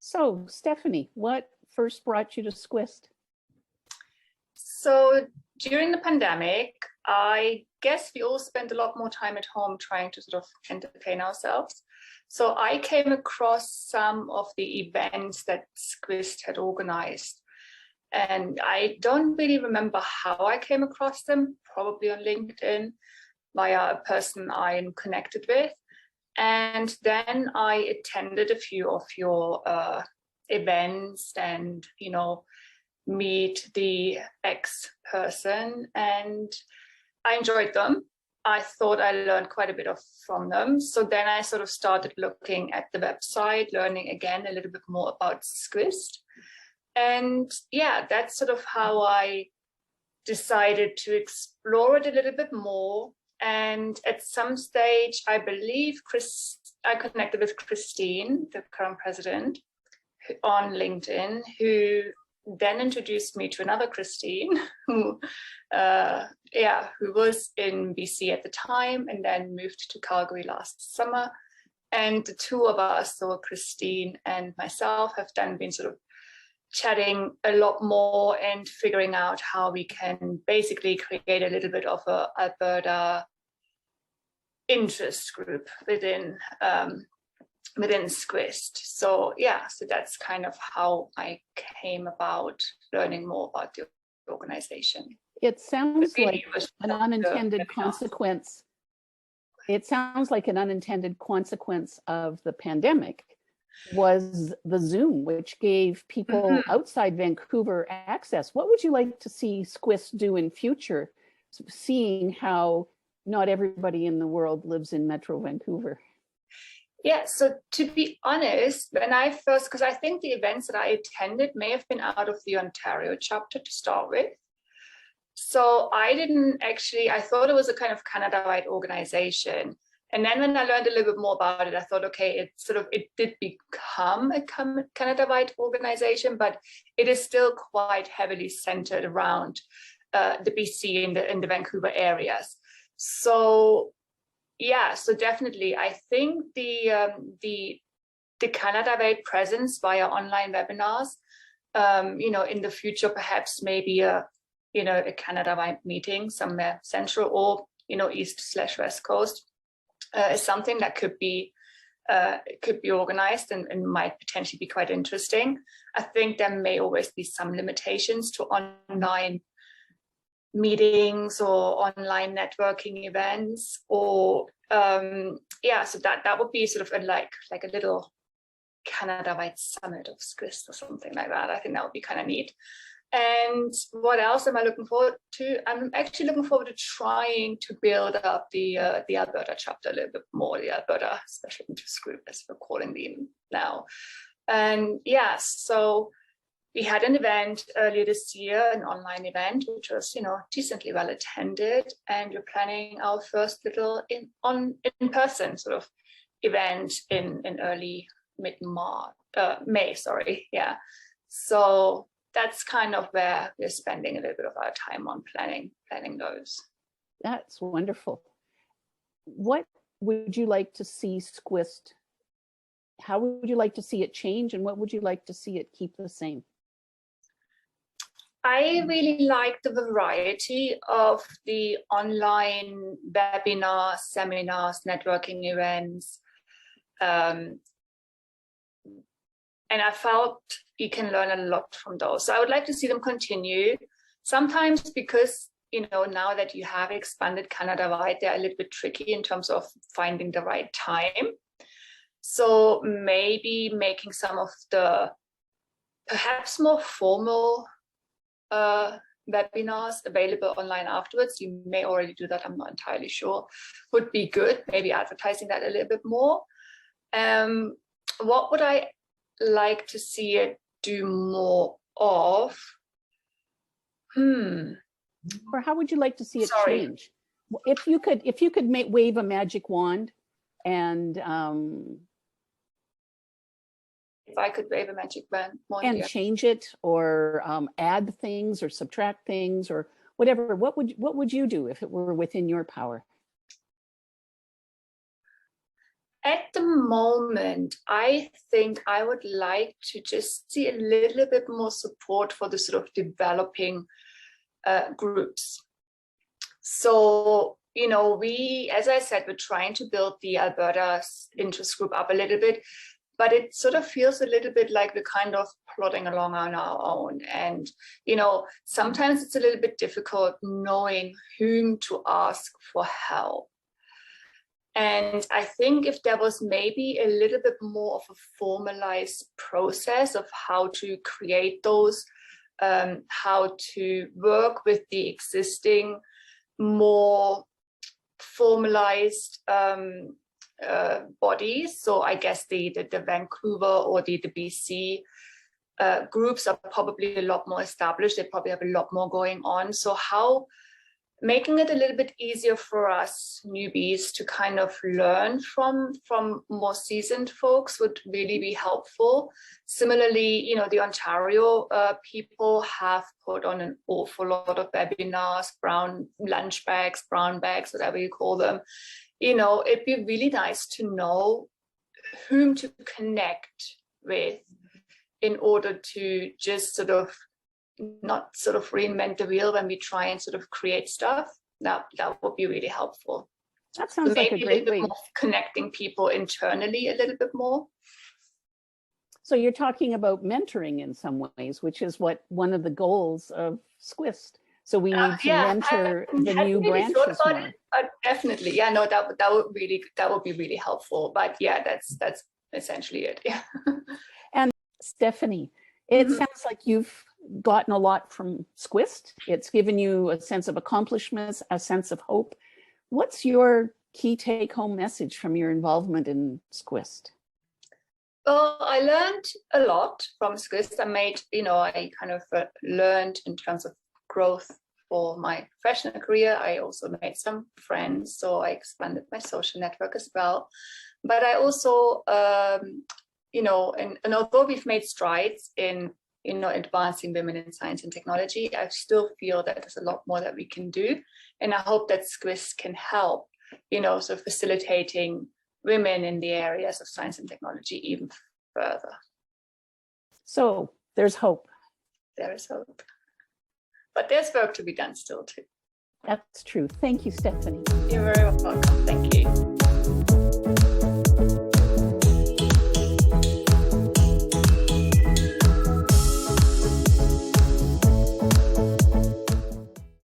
So, Stephanie, what first brought you to SCWIST? So during the pandemic, I guess we all spent a lot more time at home trying to sort of entertain ourselves. So I came across some of the events that SCWIST had organized. And I don't really remember how I came across them, probably on LinkedIn via a person I'm connected with. And then I attended a few of your events and, you know, meet the ex-person, and I enjoyed them. I thought I learned quite a bit from them. So then I sort of started looking at the website, learning again a little bit more about SCWIST. And yeah, that's sort of how I decided to explore it a little bit more. And at some stage, I believe I connected with Christine, the current president, on LinkedIn, who then introduced me to another Christine, who was in BC at the time and then moved to Calgary last summer. And the two of us, so Christine and myself, have then been sort of chatting a lot more and figuring out how we can basically create a little bit of a Alberta interest group within SCWIST. So yeah, so that's kind of how I came about learning more about the organization. It sounds like an unintended consequence. It sounds like an unintended consequence of the pandemic was the Zoom, which gave people outside Vancouver access. What would you like to see SCWIST do in future, seeing how not everybody in the world lives in Metro Vancouver? Yeah, so to be honest, when I first, because I think the events that I attended may have been out of the Ontario chapter to start with. So I didn't actually, I thought it was a kind of Canada-wide organization. And then when I learned a little bit more about it, I thought, okay, it did become a Canada-wide organization, but it is still quite heavily centered around the BC and the Vancouver areas. So yeah, so definitely, I think the Canada-wide presence via online webinars, you know, in the future, perhaps maybe a Canada-wide meeting somewhere central or, you know, East/West Coast, is something that could be organized and might potentially be quite interesting. I think there may always be some limitations to online meetings or online networking events, or yeah, so that would be sort of like a little Canada-wide summit of SCWIST or something like that. I think that would be kind of neat. And what else am I looking forward to? I'm actually looking forward to trying to build up the Alberta chapter a little bit more, the Alberta Special Interest Group, as we're calling them now. And yeah, so we had an event earlier this year, an online event, which was, you know, decently well attended, and we're planning our first little in-person sort of event in early May, sorry, yeah. So that's kind of where we're spending a little bit of our time on planning those. That's wonderful. What would you like to see SCWIST? How would you like to see it change, and what would you like to see it keep the same? I really like the variety of the online webinars, seminars, networking events. And I felt you can learn a lot from those. So I would like to see them continue. Sometimes because, you know, now that you have expanded Canada-wide, they're a little bit tricky in terms of finding the right time. So maybe making some of the perhaps more formal webinars available online afterwards. You may already do that, I'm not entirely sure. Would be good, maybe advertising that a little bit more. What would I like to see it do more of? Or how would you like to see it change? If you could wave a magic wand and if I could wave a magic wand and change it, or add things or subtract things or whatever, what would you do if it were within your power? At the moment, I think I would like to just see a little bit more support for the sort of developing groups. So, you know, we, as I said, we're trying to build the Alberta interest group up a little bit, but it sort of feels a little bit like we're kind of plodding along on our own. And, you know, sometimes it's a little bit difficult knowing whom to ask for help. And I think if there was maybe a little bit more of a formalized process of how to create those, how to work with the existing, more formalized bodies. So I guess the Vancouver or the BC groups are probably a lot more established. They probably have a lot more going on. So how making it a little bit easier for us newbies to kind of learn from more seasoned folks would really be helpful. Similarly, you know, the Ontario people have put on an awful lot of webinars, brown lunch bags, brown bags, whatever you call them. You know, it'd be really nice to know whom to connect with in order to just sort of not sort of reinvent the wheel when we try and sort of create stuff. That would be really helpful. That sounds like a great way. Connecting people internally a little bit more. So you're talking about mentoring in some ways, which is what one of the goals of SCWIST. So we need to mentor the new branches more. Definitely, yeah, no, that would be really helpful. But yeah, that's essentially it. Yeah. And Stephanie, it sounds like you've gotten a lot from SCWIST. It's given you a sense of accomplishments, a sense of hope. What's your key take-home message from your involvement in SCWIST? Well, I learned a lot from SCWIST. I kind of learned in terms of growth for my professional career. I also made some friends, so I expanded my social network as well. But I also, and although we've made strides in advancing women in science and technology, I still feel that there's a lot more that we can do. And I hope that SCWIST can help, sort of facilitating women in the areas of science and technology even further. So there's hope. There is hope. But there's work to be done still too. That's true. Thank you, Stephanie. You're very welcome. Thank you.